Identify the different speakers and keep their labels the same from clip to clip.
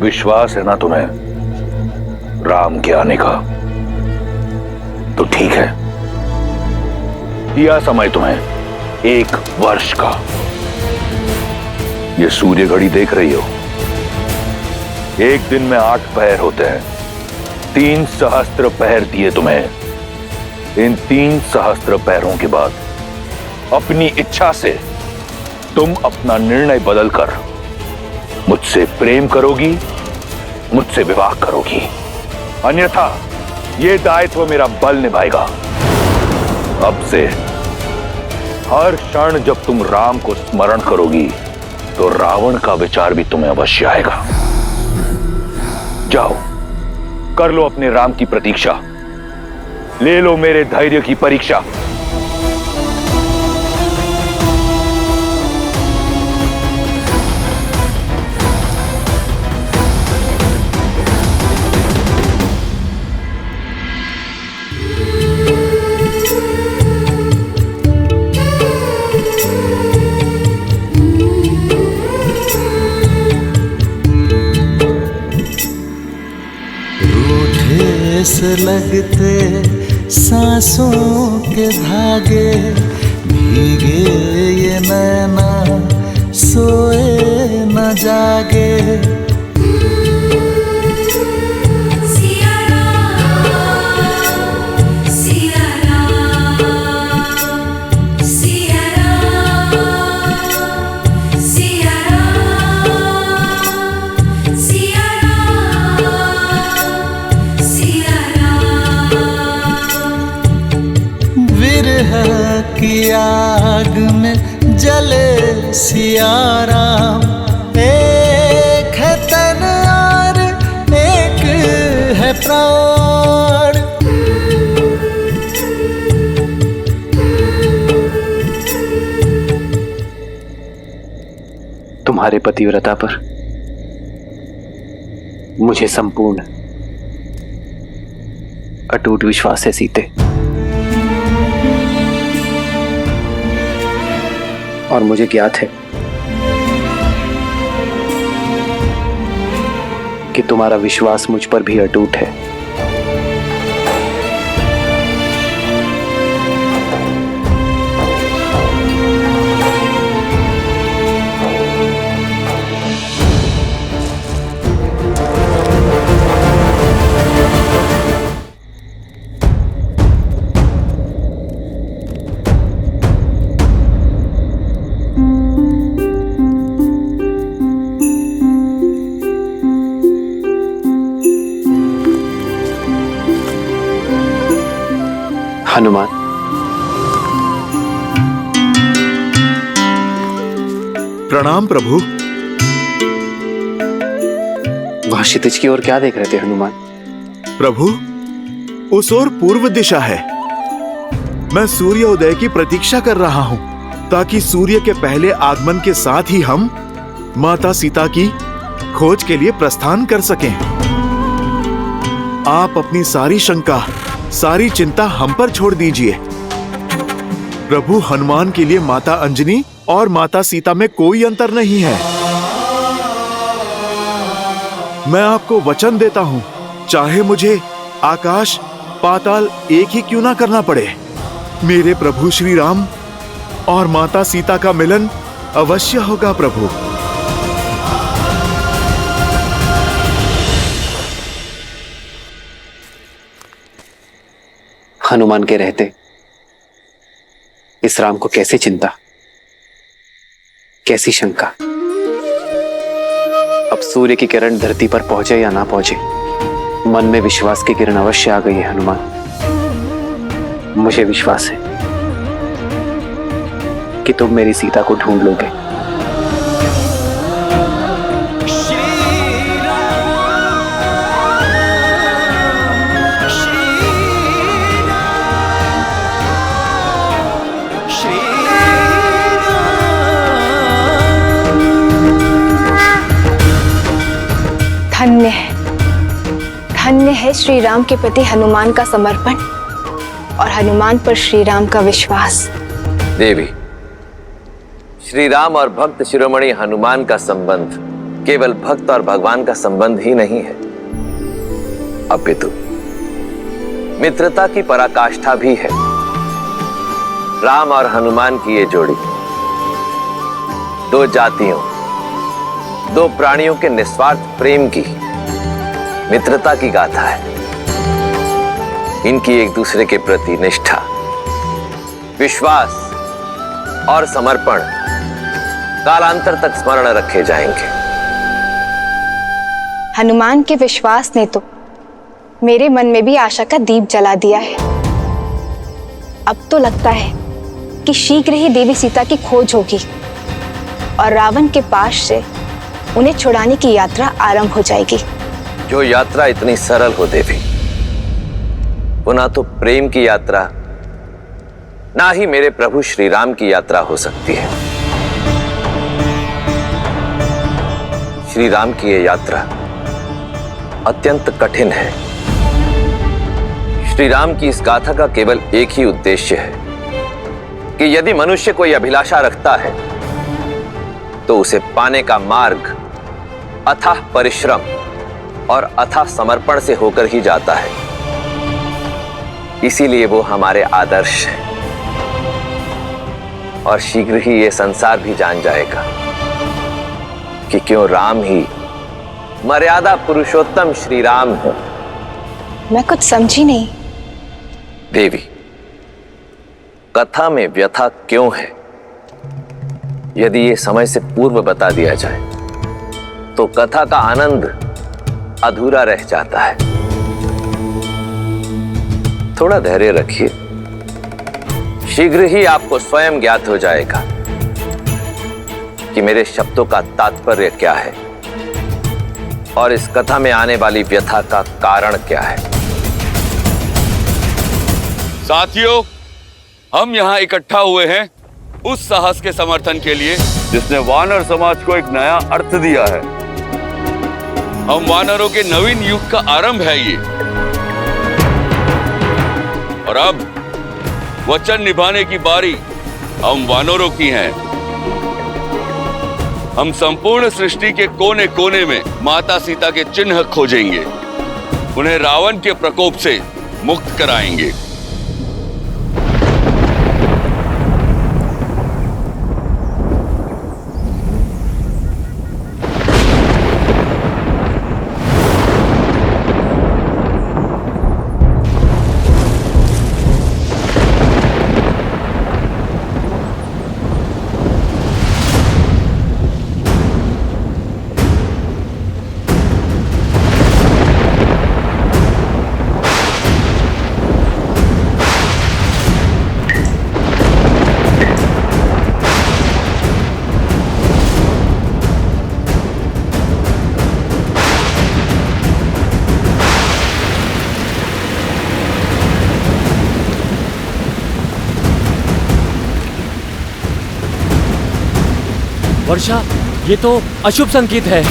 Speaker 1: विश्वास है ना तुम्हें राम के आने का? तो ठीक है, दिया समय तुम्हें 1 वर्ष का। ये सूर्य घड़ी देख रही हो, एक दिन में 8 पहर होते हैं। 3 सहस्त्र पहर दिए तुम्हें। इन 3 सहस्त्र पहरों के बाद अपनी इच्छा से तुम अपना निर्णय बदलकर मुझसे प्रेम करोगी, मुझसे विवाह करोगी, अन्यथा यह दायित्व मेरा बल निभाएगा। अब से हर क्षण जब तुम राम को स्मरण करोगी तो रावण का विचार भी तुम्हें अवश्य आएगा। जाओ, कर लो अपने राम की प्रतीक्षा, ले लो मेरे धैर्य की परीक्षा।
Speaker 2: से लगते सांसों के धागे, भीगे ये नैना सोए न जागे। की आग में जले सिया राम, एक है तन और एक है प्राण।
Speaker 3: तुम्हारे पतिव्रता पर मुझे संपूर्ण अटूट विश्वास है सीते, और मुझे ज्ञात है कि तुम्हारा विश्वास मुझ पर भी अटूट है। हनुमान,
Speaker 4: प्रणाम प्रभु।
Speaker 3: वहां क्षितिज की ओर क्या देख रहे थे हनुमान?
Speaker 4: प्रभु, उस ओर पूर्व दिशा है। मैं सूर्योदय की प्रतीक्षा कर रहा हूं ताकि सूर्य के पहले आगमन के साथ ही हम माता सीता की खोज के लिए प्रस्थान कर सकें। आप अपनी सारी शंका, सारी चिंता हम पर छोड़ दीजिए। प्रभु, हनुमान के लिए माता अंजनी और माता सीता में कोई अंतर नहीं है। मैं आपको वचन देता हूं, चाहे मुझे आकाश पाताल एक ही क्यों ना करना पड़े, मेरे प्रभु श्री राम और माता सीता का मिलन अवश्य होगा। प्रभु,
Speaker 3: हनुमान के रहते इस राम को कैसी चिंता, कैसी शंका। अब सूर्य की किरण धरती पर पहुंचे या ना पहुंचे, मन में विश्वास की किरण अवश्य आ गई है हनुमान। मुझे विश्वास है कि तुम मेरी सीता को ढूंढ लोगे।
Speaker 5: धन्य है श्री राम के प्रति हनुमान का समर्पण और हनुमान पर श्री राम का विश्वास।
Speaker 6: देवी, श्री राम और भक्त शिरोमणि हनुमान का संबंध
Speaker 3: केवल भक्त और भगवान का संबंध ही नहीं है, अपितु मित्रता की पराकाष्ठा भी है। राम और हनुमान की ये जोड़ी दो जातियों, दो प्राणियों के निस्वार्थ प्रेम की, मित्रता की गाथा है। इनकी एक दूसरे के प्रति निष्ठा, विश्वास और समर्पण कालांतर तक स्मरण रखे जाएंगे।
Speaker 5: हनुमान के विश्वास ने तो मेरे मन में भी आशा का दीप जला दिया है। अब तो लगता है कि शीघ्र ही देवी सीता की खोज होगी और रावण के पास से उन्हें छुड़ाने की यात्रा आरंभ हो जाएगी।
Speaker 3: जो यात्रा इतनी सरल हो देवी, वो ना तो प्रेम की यात्रा, ना ही मेरे प्रभु श्री राम की यात्रा हो सकती है। श्री राम की ये यात्रा अत्यंत कठिन है। श्री राम की इस गाथा का केवल एक ही उद्देश्य है कि यदि मनुष्य कोई अभिलाषा रखता है तो उसे पाने का मार्ग अथाह परिश्रम और अथाह समर्पण से होकर ही जाता है। इसीलिए वो हमारे आदर्श हैं और शीघ्र ही ये संसार भी जान जाएगा कि क्यों राम ही मर्यादा पुरुषोत्तम श्री राम है।
Speaker 5: मैं कुछ समझी नहीं।
Speaker 3: देवी, कथा में व्यथा क्यों है, यदि ये समय से पूर्व बता दिया जाए तो कथा का आनंद अधूरा रह जाता है। थोड़ा धैर्य रखिए, शीघ्र ही आपको स्वयं ज्ञात हो जाएगा कि मेरे शब्दों का तात्पर्य क्या है और इस कथा में आने वाली व्यथा का कारण क्या है।
Speaker 6: साथियों, हम यहाँ इकट्ठा हुए हैं उस साहस के समर्थन के लिए जिसने वानर समाज को एक नया अर्थ दिया है। हम वानरों के नवीन युग का आरंभ है ये, और अब वचन निभाने की बारी हम वानरों की है। हम संपूर्ण सृष्टि के कोने कोने में माता सीता के चिन्ह खोजेंगे, उन्हें रावण के प्रकोप से मुक्त कराएंगे।
Speaker 7: वर्षा, ये तो अशुभ संकेत है।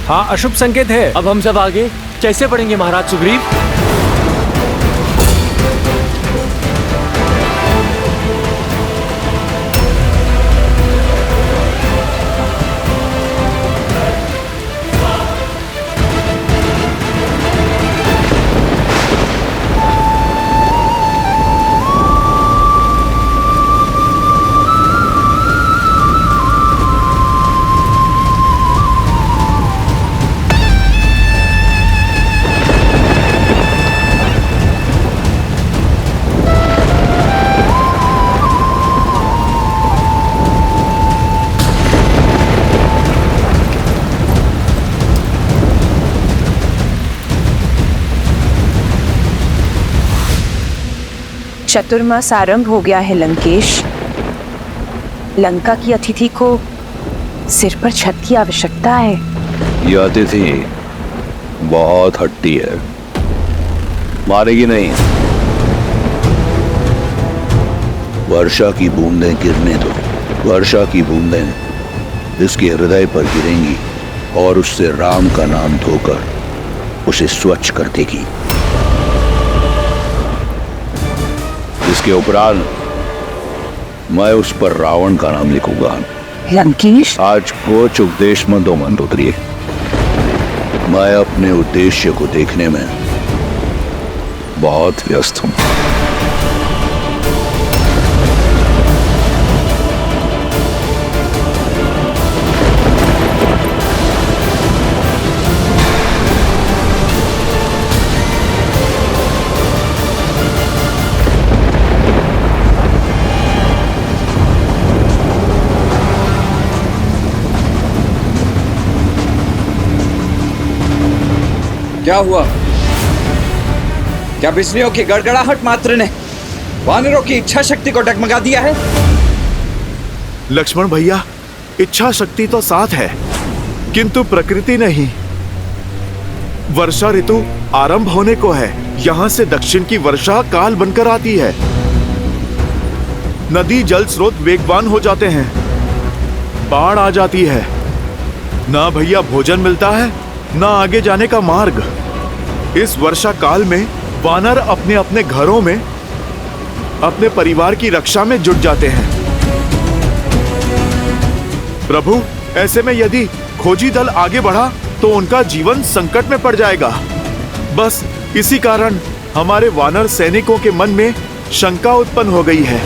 Speaker 8: हाँ, अशुभ संकेत है।
Speaker 7: अब हम सब आगे कैसे बढ़ेंगे महाराज सुग्रीव?
Speaker 9: चतुर्मास आरंभ हो गया है लंकेश। लंका की अतिथि को सिर पर छत की आवश्यकता है।
Speaker 1: यह अतिथि बहुत हट्टी है, मारेगी नहीं। वर्षा की बूंदें गिरने दो, वर्षा की बूंदें इसके हृदय पर गिरेंगी और उससे राम का नाम धोकर उसे स्वच्छ कर देगी। इसके उपरांत मैं उस पर रावण का नाम लिखूंगा
Speaker 9: लंकेश,
Speaker 10: आज कोच उपदेश मंदोमंद उतरी। मैं अपने उद्देश्य को देखने में बहुत व्यस्त हूं।
Speaker 11: क्या हुआ? क्या बिजलियों की गड़गड़ाहट मात्र ने वानरों की इच्छा शक्ति को डगमगा दिया है?
Speaker 4: लक्ष्मण भैया, इच्छा शक्ति तो साथ है, किंतु प्रकृति नहीं। वर्षा ऋतु आरंभ होने को है। यहाँ से दक्षिण की वर्षा काल बनकर आती है। नदी जल स्रोत वेगवान हो जाते हैं, बाढ़ आ जाती है। ना भैया भोजन मिलता है, ना आगे जाने का मार्ग। इस वर्षा काल में वानर अपने अपने घरों में अपने परिवार की रक्षा में जुट जाते हैं। प्रभु, ऐसे में यदि खोजी दल आगे बढ़ा तो उनका जीवन संकट में पड़ जाएगा। बस इसी कारण हमारे वानर सैनिकों के मन में शंका उत्पन्न हो गई है।